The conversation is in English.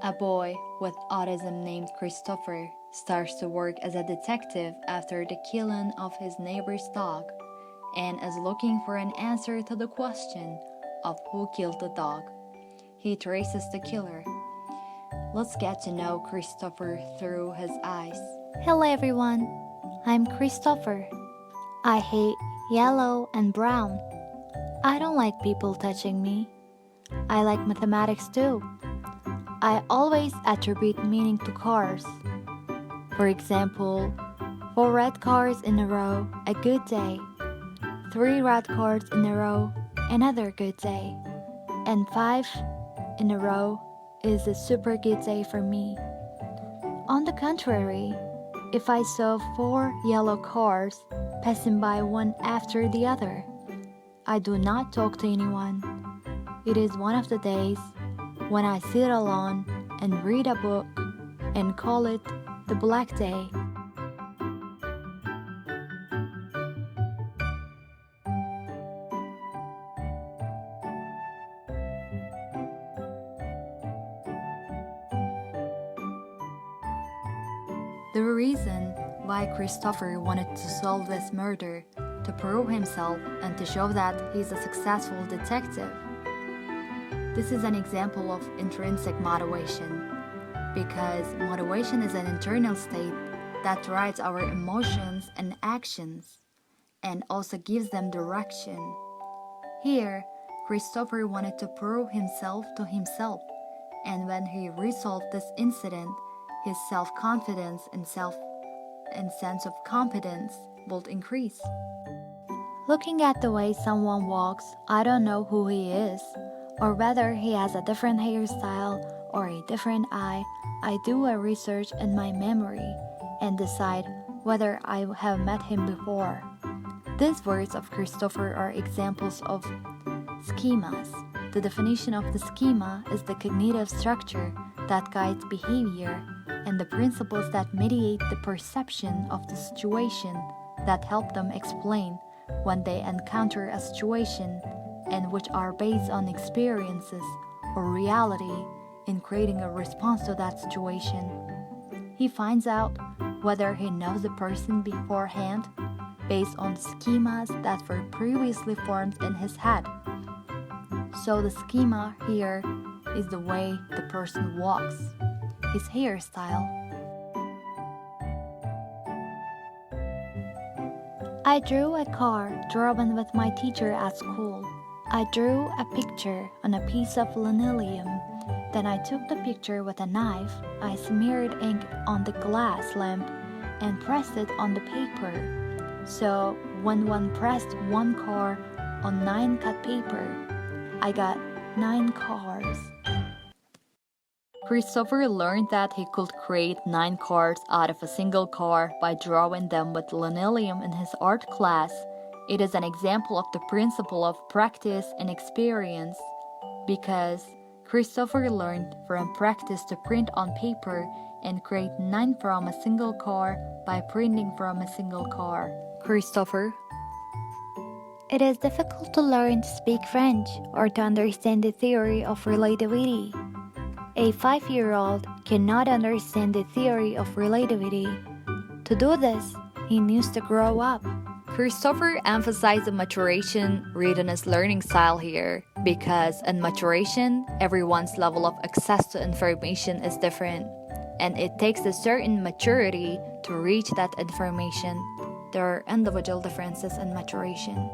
A boy with autism named Christopher starts to work as a detective after the killing of his neighbor's dog and is looking for an answer to the question of who killed the dog. He traces the killer. Let's get to know Christopher through his eyes. Hello everyone, I'm Christopher. I hate yellow and brown. I don't like people touching me. I like mathematics too. I always attribute meaning to cars. For example, 4 red cars in a row, a good day. 3 red cars in a row, another good day. And 5 in a row is a super good day for me. On the contrary, if I saw 4 yellow cars passing by one after the other, I do not talk to anyone. It is one of the days when I sit alone and read a book and call it the Black Day. The reason why Christopher wanted to solve this murder, to prove himself and to show that he's a successful detective. This is an example of intrinsic motivation, because motivation is an internal state that drives our emotions and actions and also gives them direction. Here, Christopher wanted to prove himself to himself, and when he resolved this incident, his self-confidence and sense of competence will increase. Looking at the way someone walks, I don't know who he is, or whether he has a different hairstyle or a different eye. I do a research in my memory and decide whether I have met him before. These words of Christopher are examples of schemas. The definition of the schema is the cognitive structure that guides behavior and the principles that mediate the perception of the situation that help them explain when they encounter a situation, and which are based on experiences or reality in creating a response to that situation. He finds out whether he knows the person beforehand based on schemas that were previously formed in his head. So the schema here is the way the person walks, his hairstyle. I drew a car drawn with my teacher at school. I drew a picture on a piece of linoleum. Then I took the picture with a knife. I smeared ink on the glass lamp and pressed it on the paper. So when one pressed one car on 9 cut paper, I got 9 cars. Christopher learned that he could create 9 cars out of a single car by drawing them with linoleum in his art class. It is an example of the principle of practice and experience, because Christopher learned from practice to print on paper and create 9 from a single car by printing from a single car. Christopher: It is difficult to learn to speak French or to understand the theory of relativity. A 5-year-old cannot understand the theory of relativity. To do this, he needs to grow up. Christopher emphasized the maturation read in his learning style here, because in maturation, everyone's level of access to information is different, and it takes a certain maturity to reach that information. There are individual differences in maturation.